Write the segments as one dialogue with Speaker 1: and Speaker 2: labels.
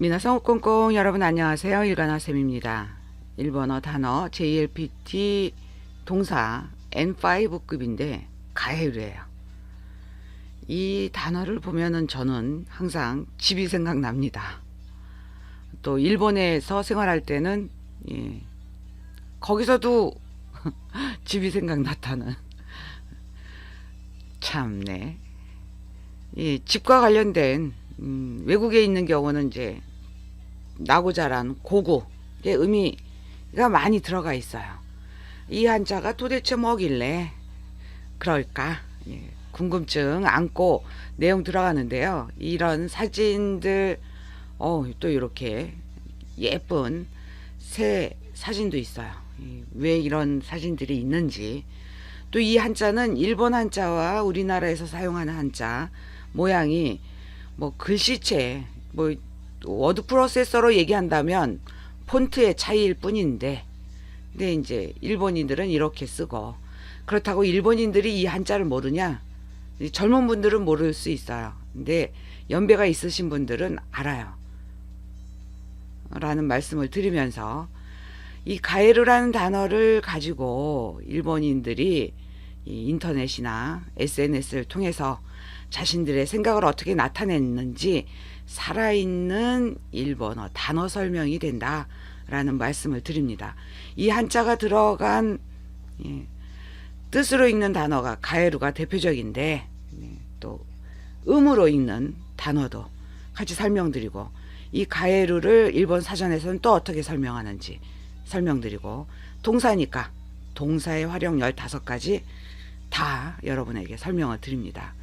Speaker 1: 미나상 꽁꽁 여러분 안녕하세요. 일간화쌤입니다. 일본어 단어 JLPT 동사 N5급인데 가해류예요. 이 단어를 보면은 저는 항상 집이 생각납니다. 또 일본에서 생활할 때는 거기서도 집이 생각났다는 참네. 집과 관련된 외국에 있는 경우는 이제 나고 자란 고구의 의미가 많이 들어가 있어요. 이 한자가 도대체 뭐길래 그럴까? 궁금증 안고 내용 들어가는데요. 이런 사진들 또 이렇게 예쁜 새 사진도 있어요. 왜 이런 사진들이 있는지, 또 이 한자는 일본 한자와 우리나라에서 사용하는 한자 모양이 뭐 글씨체, 뭐 워드 프로세서로 얘기한다면 폰트의 차이일 뿐인데, 근데 이제 일본인들은 이렇게 쓰고, 그렇다고 일본인들이 이 한자를 모르냐? 젊은 분들은 모를 수 있어요. 근데 연배가 있으신 분들은 알아요. 라는 말씀을 드리면서, 이 가에루라는 단어를 가지고 일본인들이 이 인터넷이나 SNS를 통해서 자신들의 생각을 어떻게 나타냈는지 살아있는 일본어 단어 설명이 된다라는 말씀을 드립니다. 이 한자가 들어간 뜻으로 읽는 단어가 가에루가 대표적인데, 또 음으로 읽는 단어도 같이 설명드리고, 이 가에루를 일본 사전에서는 또 어떻게 설명하는지 설명드리고, 동사니까 동사의 활용 15가지 다 여러분에게 설명을 드립니다.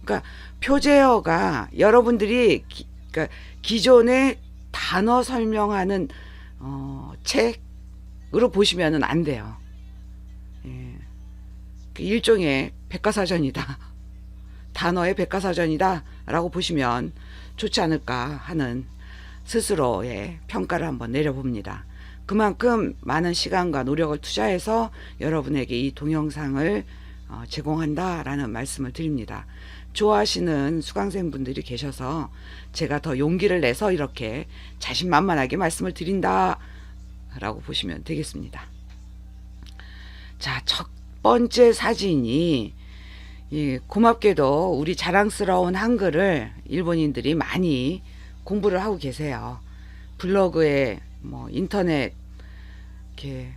Speaker 1: 그러니까 표제어가 여러분들이 그러니까 기존의 단어 설명하는 책으로 보시면은 안 돼요. 일종의 백과사전이다. 단어의 백과사전이다 라고 보시면 좋지 않을까 하는 스스로의 평가를 한번 내려봅니다. 그만큼 많은 시간과 노력을 투자해서 여러분에게 이 동영상을 제공한다라는 말씀을 드립니다. 좋아하시는 수강생분들이 계셔서 제가 더 용기를 내서 이렇게 자신만만하게 말씀을 드린다 라고 보시면 되겠습니다. 자, 첫 번째 사진이 고맙게도 우리 자랑스러운 한글을 일본인들이 많이 공부를 하고 계세요. 블로그에 뭐 인터넷 이렇게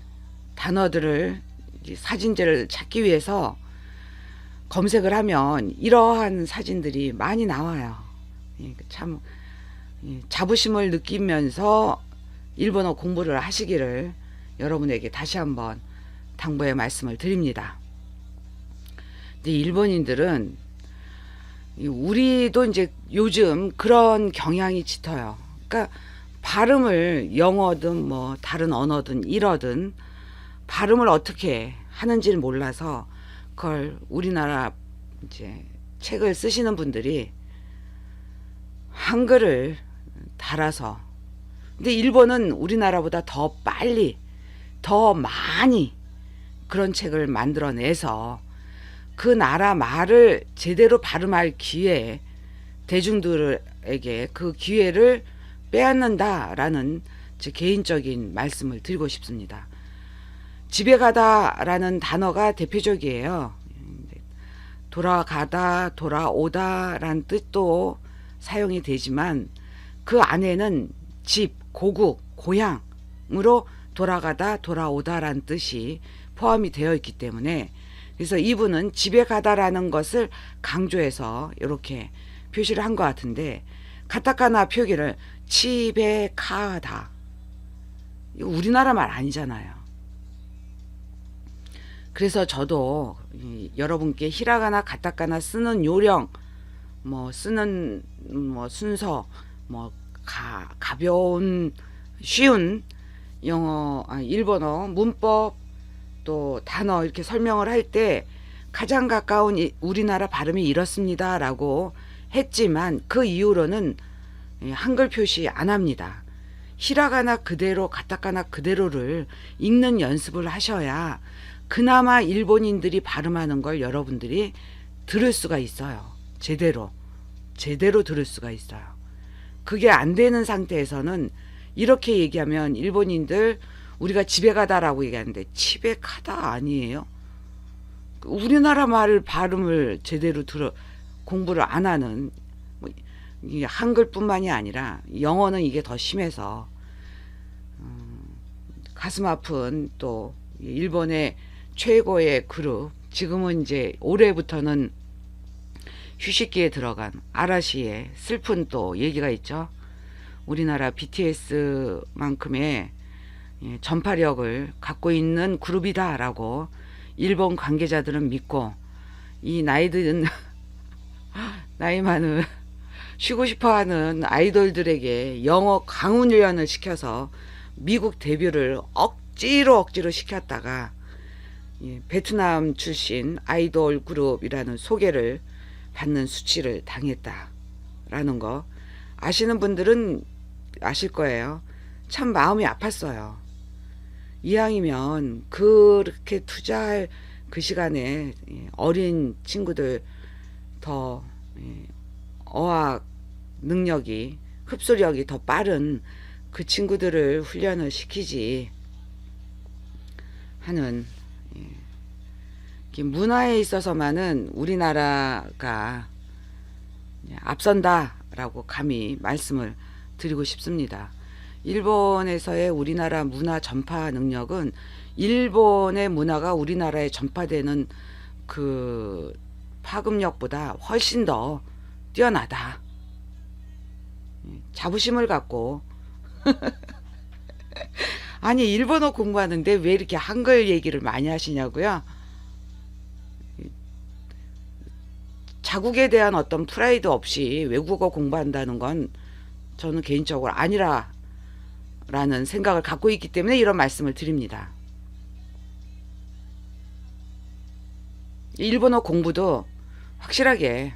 Speaker 1: 단어들을 사진들을 찾기 위해서 검색을 하면 이러한 사진들이 많이 나와요. 참 자부심을 느끼면서 일본어 공부를 하시기를 여러분에게 다시 한번 당부의 말씀을 드립니다. 근데 일본인들은 우리도 이제 요즘 그런 경향이 짙어요. 그러니까 발음을 영어든 뭐 다른 언어든 일어든 발음을 어떻게 하는지를 몰라서 그걸 우리나라 이제 책을 쓰시는 분들이 한글을 달아서, 근데 일본은 우리나라보다 더 빨리 더 많이 그런 책을 만들어내서 그 나라 말을 제대로 발음할 기회에 대중들에게 그 기회를 빼앗는다라는 제 개인적인 말씀을 드리고 싶습니다. 집에 가다라는 단어가 대표적이에요. 돌아가다, 돌아오다라는 뜻도 사용이 되지만 그 안에는 집, 고국, 고향으로 돌아가다, 돌아오다라는 뜻이 포함이 되어 있기 때문에, 그래서 이분은 집에 가다라는 것을 강조해서 이렇게 표시를 한 것 같은데, 가타카나 표기를 집에 가다, 이거 우리나라 말 아니잖아요. 그래서 저도 여러분께 히라가나 가타카나 쓰는 요령, 뭐 쓰는 뭐 순서, 뭐 가벼운 쉬운 일본어 문법 또 단어 이렇게 설명을 할 때 가장 가까운 우리나라 발음이 이렇습니다 라고 했지만, 그 이후로는 한글 표시 안 합니다. 히라가나 그대로 가타카나 그대로를 읽는 연습을 하셔야 그나마 일본인들이 발음하는 걸 여러분들이 들을 수가 있어요. 제대로 들을 수가 있어요. 그게 안 되는 상태에서는 이렇게 얘기하면 일본인들 우리가 지배가다라고 얘기하는데 지배가다 아니에요. 우리나라 말 발음을 제대로 공부를 안 하는 뭐 이 한글뿐만이 아니라 영어는 이게 더 심해서 가슴 아픈 또 일본의 최고의 그룹, 지금은 이제 올해부터는 휴식기에 들어간 아라시의 슬픈 또 얘기가 있죠. 우리나라 BTS만큼의 전파력을 갖고 있는 그룹이다라고 일본 관계자들은 믿고, 이 나이 많은 쉬고 싶어하는 아이돌들에게 영어 강훈련을 시켜서 미국 데뷔를 억지로 시켰다가 베트남 출신 아이돌 그룹이라는 소개를 받는 수치를 당했다라는 거 아시는 분들은 아실 거예요. 참 마음이 아팠어요. 이왕이면 그렇게 투자할 그 시간에 어린 친구들 더 어학 능력이, 흡수력이 더 빠른 그 친구들을 훈련을 시키지 하는, 문화에 있어서만은 우리나라가 앞선다라고 감히 말씀을 드리고 싶습니다. 일본에서의 우리나라 문화 전파 능력은 일본의 문화가 우리나라에 전파되는 그 파급력보다 훨씬 더 뛰어나다. 자부심을 갖고 아니 일본어 공부하는데 왜 이렇게 한글 얘기를 많이 하시냐고요? 자국에 대한 어떤 프라이드 없이 외국어 공부한다는 건 저는 개인적으로 아니라라는 생각을 갖고 있기 때문에 이런 말씀을 드립니다. 일본어 공부도 확실하게,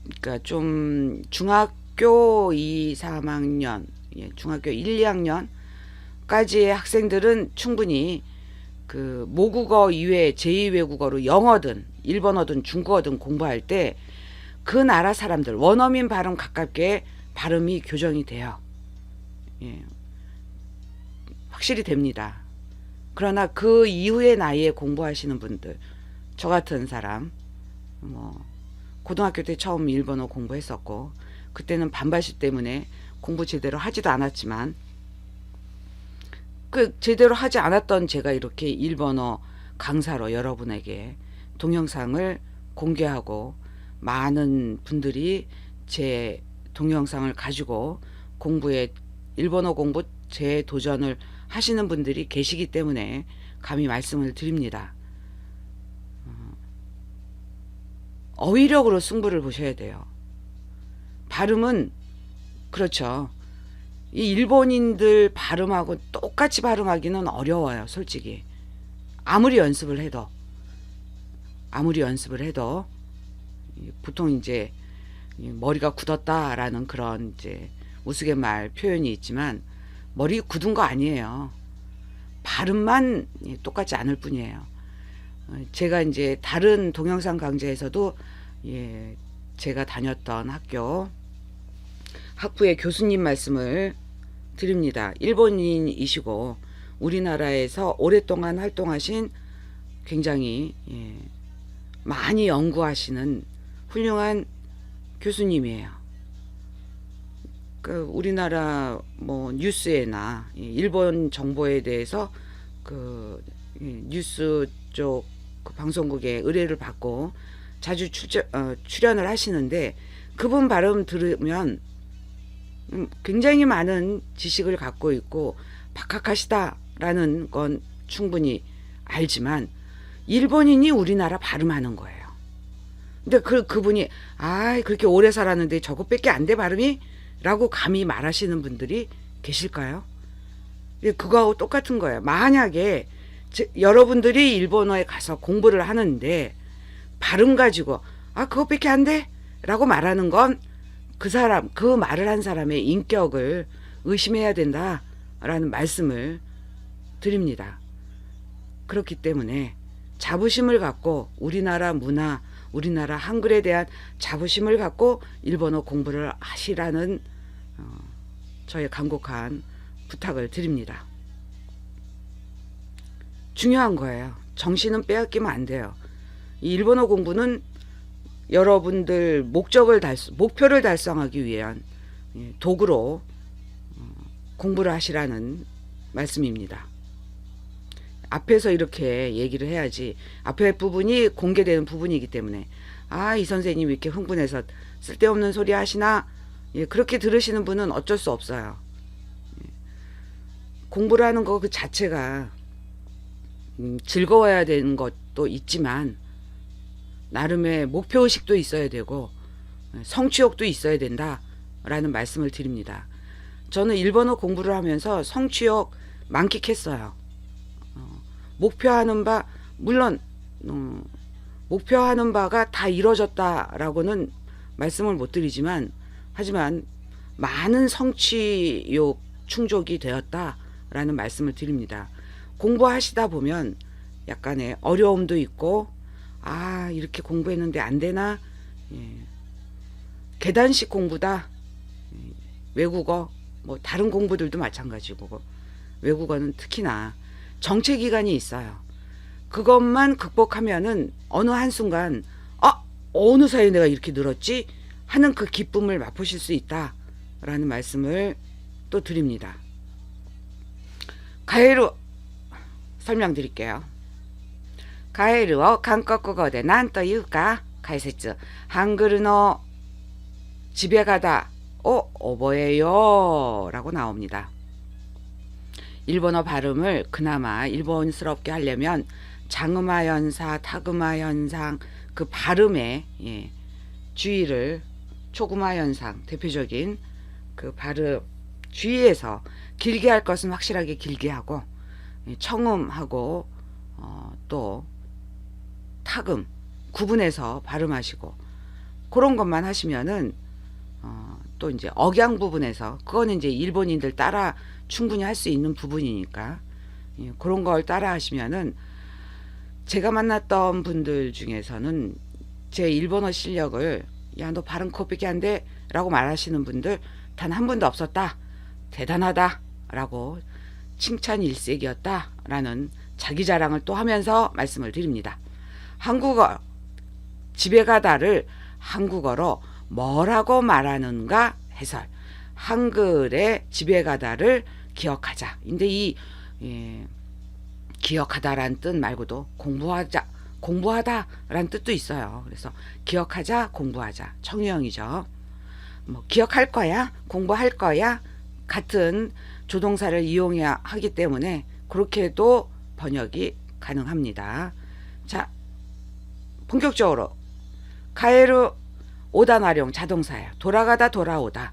Speaker 1: 그러니까 좀 중학교 2, 3학년, 중학교 1, 2학년까지의 학생들은 충분히 그 모국어 이외에 제2외국어로 영어든 일본어든 중국어든 공부할 때 그 나라 사람들 원어민 발음 가깝게 발음이 교정이 돼요. 확실히 됩니다. 그러나 그 이후의 나이에 공부하시는 분들, 저 같은 사람, 고등학교 때 처음 일본어 공부했었고 그때는 반발심 때문에 공부 제대로 하지도 않았지만, 그 제대로 하지 않았던 제가 이렇게 일본어 강사로 여러분에게 동영상을 공개하고 많은 분들이 제 동영상을 가지고 일본어 공부 재도전을 하시는 분들이 계시기 때문에 감히 말씀을 드립니다. 어휘력으로 승부를 보셔야 돼요. 발음은 그렇죠. 이 일본인들 발음하고 똑같이 발음하기는 어려워요, 솔직히. 아무리 연습을 해도 보통 이제 머리가 굳었다라는 그런 이제 우스갯말 표현이 있지만 머리 굳은 거 아니에요. 발음만 똑같지 않을 뿐이에요. 제가 이제 다른 동영상 강좌에서도 제가 다녔던 학부의 교수님 말씀을 드립니다. 일본인이시고 우리나라에서 오랫동안 활동하신 굉장히 많이 연구하시는 훌륭한 교수님이에요. 그 우리나라 뉴스에나 일본 정보에 대해서 그 뉴스 쪽 그 방송국에 의뢰를 받고 자주 출연을 하시는데, 그분 발음 들으면 굉장히 많은 지식을 갖고 있고 박학하시다라는 건 충분히 알지만 일본인이 우리나라 발음하는 거예요. 근데 그분이 그렇게 오래 살았는데 저것밖에 안 돼 발음이? 라고 감히 말하시는 분들이 계실까요? 그거하고 똑같은 거예요. 만약에 여러분들이 일본어에 가서 공부를 하는데 발음 가지고 그것밖에 안 돼? 라고 말하는 건 그 말을 한 사람의 인격을 의심해야 된다라는 말씀을 드립니다. 그렇기 때문에 자부심을 갖고 우리나라 문화, 우리나라 한글에 대한 자부심을 갖고 일본어 공부를 하시라는 저의 간곡한 부탁을 드립니다. 중요한 거예요. 정신은 빼앗기면 안 돼요. 이 일본어 공부는 여러분들 목표를 달성하기 위한 도구로 공부를 하시라는 말씀입니다. 앞에서 이렇게 얘기를 해야지. 앞에 부분이 공개되는 부분이기 때문에 이 선생님 이렇게 흥분해서 쓸데없는 소리 하시나? 그렇게 들으시는 분은 어쩔 수 없어요. 공부를 하는 거 그 자체가 즐거워야 되는 것도 있지만 나름의 목표의식도 있어야 되고 성취욕도 있어야 된다라는 말씀을 드립니다. 저는 일본어 공부를 하면서 성취욕 만끽했어요. 목표하는 바, 물론 목표하는 바가 다 이루어졌다라고는 말씀을 못 드리지만, 하지만 많은 성취욕 충족이 되었다라는 말씀을 드립니다. 공부하시다 보면 약간의 어려움도 있고, 이렇게 공부했는데 안 되나? 계단식 공부다. 외국어, 뭐 다른 공부들도 마찬가지고, 외국어는 특히나 정체기간이 있어요. 그것만 극복하면은 어느 한순간 어느 사이에 내가 이렇게 늘었지? 하는 그 기쁨을 맛보실 수 있다라는 말씀을 또 드립니다. 가에루 설명드릴게요. 가에루어 한국어대なんというか解説 한글의 집에 가다覚えよ라고 나옵니다. 일본어 발음을 그나마 일본스럽게 하려면 장음화 연사, 타금화 현상, 그 발음에 주의를, 초금화 현상 대표적인 그 발음 주의해서 길게 할 것은 확실하게 길게 하고, 청음하고 또 타금 구분해서 발음하시고, 그런 것만 하시면은 또 이제 억양 부분에서, 그거는 이제 일본인들 따라 충분히 할 수 있는 부분이니까 그런 걸 따라 하시면은, 제가 만났던 분들 중에서는 제 일본어 실력을 야 너 발음 그것밖에 안 돼 라고 말하시는 분들 단 한 분도 없었다, 대단하다 라고 칭찬 일색이었다 라는 자기 자랑을 또 하면서 말씀을 드립니다. 한국어 집에 가다를 한국어로 뭐라고 말하는가 해설, 한글의 집에 가다를 기억하자. 근데 이 기억하다라는 뜻 말고도 공부하다라는 뜻도 있어요. 그래서 기억하자, 공부하자, 청유형이죠. 뭐 기억할 거야, 공부할 거야 같은 조동사를 이용해야 하기 때문에 그렇게도 번역이 가능합니다. 자, 본격적으로 가에루 오단 활용 자동사예요. 돌아가다, 돌아오다.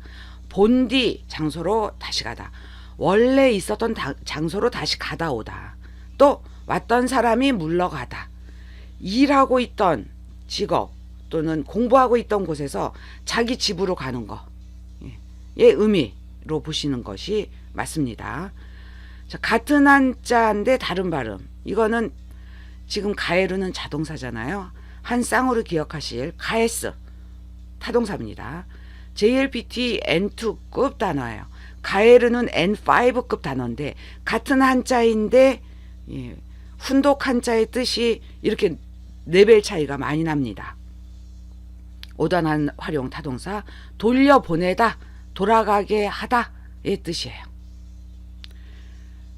Speaker 1: 본디 장소로 다시 가다. 원래 있었던 장소로 다시 가다 오다. 또 왔던 사람이 물러가다. 일하고 있던 직업 또는 공부하고 있던 곳에서 자기 집으로 가는 거. 의 의미로 보시는 것이 맞습니다. 자, 같은 한자인데 다른 발음. 이거는 지금 가에루는 자동사잖아요. 한 쌍으로 기억하실 가에스 타동사입니다. JLPT N2급 단어예요. 가에르는 N5급 단어인데 같은 한자인데 훈독 한자의 뜻이 이렇게 레벨 차이가 많이 납니다. 오단한 활용 타동사, 돌려보내다, 돌아가게 하다의 뜻이에요.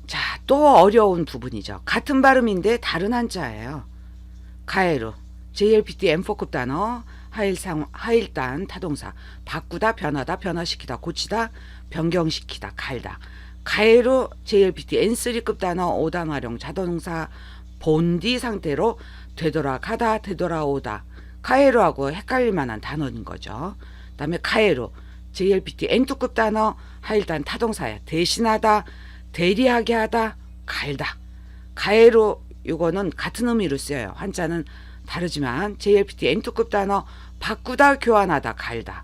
Speaker 1: 자, 또 어려운 부분이죠. 같은 발음인데 다른 한자예요. 가에루 JLPT M4급 단어, 하일단 타동사, 바꾸다, 변하다, 변화시키다, 고치다, 변경시키다, 갈다. 가에루 JLPT N3급 단어, 오단 활용 자동사, 본디 상태로 되돌아가다, 되돌아오다. 가에루하고 헷갈릴 만한 단어인 거죠. 그 다음에 가에루 JLPT N2급 단어, 하일단 타동사야. 대신하다, 대리하게 하다, 갈다. 가에루 이거는 같은 의미로 쓰여요. 한자는 다르지만 JLPT N2급 단어, 바꾸다, 교환하다, 갈다.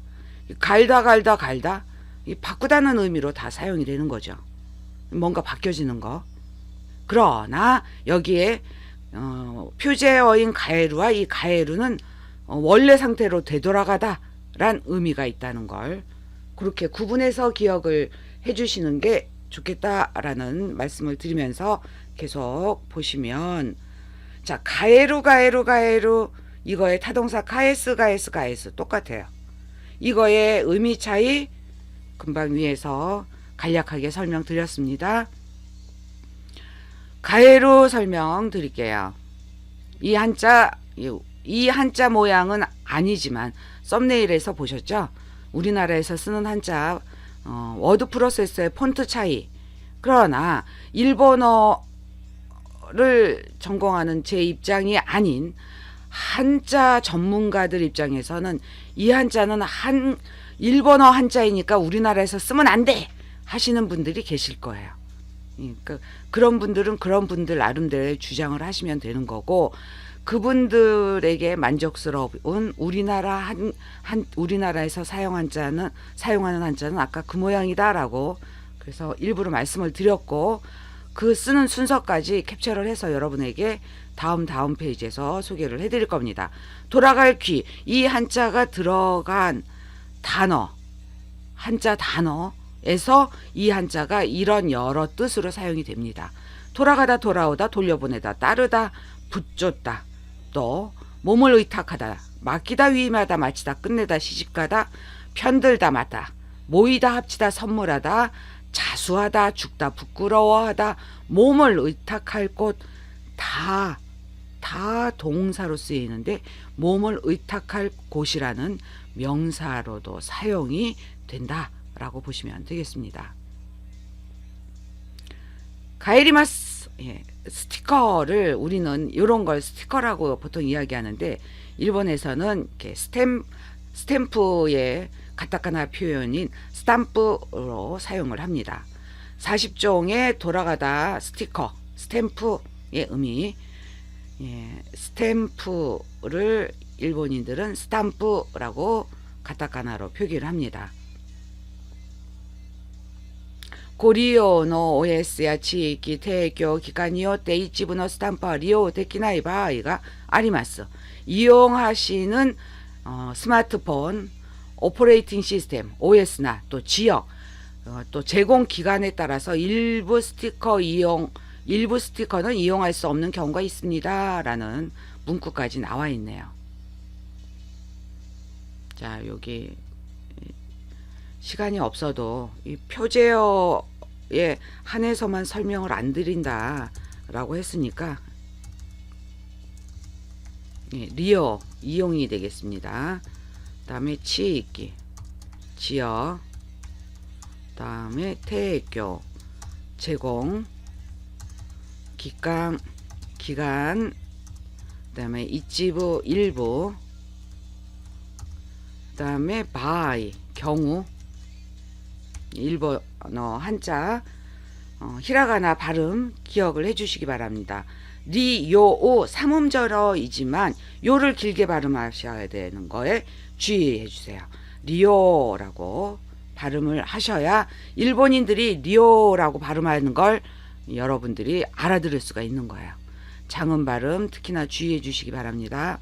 Speaker 1: 갈다 이 바꾸다는 의미로 다 사용이 되는 거죠. 뭔가 바뀌어지는 거. 그러나 여기에 표제어인 가에루와 이 가에루는 원래 상태로 되돌아가다란 의미가 있다는 걸 그렇게 구분해서 기억을 해주시는 게 좋겠다라는 말씀을 드리면서 계속 보시면, 자, 가에루 이거의 타동사 가에스 똑같아요. 이거의 의미 차이 금방 위에서 간략하게 설명드렸습니다. 가에루 설명 드릴게요. 이 한자 모양은 아니지만 썸네일에서 보셨죠? 우리나라에서 쓰는 한자 워드 프로세서의 폰트 차이. 그러나 일본어를 전공하는 제 입장이 아닌 한자 전문가들 입장에서는 이 한자는 일본어 한자이니까 우리나라에서 쓰면 안 돼 하시는 분들이 계실 거예요. 그러니까 그런 분들은 그런 분들 나름대로의 주장을 하시면 되는 거고, 그분들에게 만족스러운 우리나라에서 사용하는 한자는 아까 그 모양이다라고 그래서 일부러 말씀을 드렸고, 그 쓰는 순서까지 캡처를 해서 여러분에게 다음 페이지에서 소개를 해드릴 겁니다. 돌아갈 귀, 이 한자가 들어간 한자 단어에서 이 한자가 이런 여러 뜻으로 사용이 됩니다. 돌아가다, 돌아오다, 돌려보내다, 따르다, 붙쫓다, 또 몸을 의탁하다, 맡기다, 위임하다, 마치다, 끝내다, 시집가다, 편들다, 마다, 모이다, 합치다, 선물하다, 자수하다, 죽다, 부끄러워하다, 몸을 의탁할 곳, 다 동사로 쓰이는데 몸을 의탁할 곳이라는 명사로도 사용이 된다라고 보시면 되겠습니다. 가에리마스, 스티커를 우리는 이런 걸 스티커라고 보통 이야기하는데, 일본에서는 이렇게 스탬프의 가타카나 표현인 스탬프로 사용을 합니다. 40종의 돌아가다 스탬프의 의미, 스탬프를 일본인들은 스탬프라고 가타카나로 표기를 합니다. 고리오노 OSや 地域提供機関によって一部のスタンプは利用できない場合があります。 이용하시는 스마트폰 오퍼레이팅 시스템 OS나 또 지역, 또 제공 기간에 따라서 일부 스티커는 이용할 수 없는 경우가 있습니다 라는 문구까지 나와 있네요. 자, 여기 시간이 없어도 이 표제어에 한해서만 설명을 안 드린다 라고 했으니까 리어, 이용이 되겠습니다. 다음에 치익기, 지역, 다음에 태교, 제공, 기간, 다음에 이치부, 일부, 다음에 바이, 경우, 일본어 한자 히라가나 발음 기억을 해주시기 바랍니다. 리, 요, 오 삼음절어이지만 요를 길게 발음하셔야 되는 거에 주의해 주세요. 리오라고 발음을 하셔야 일본인들이 리오라고 발음하는 걸 여러분들이 알아들을 수가 있는 거예요. 장음 발음 특히나 주의해 주시기 바랍니다.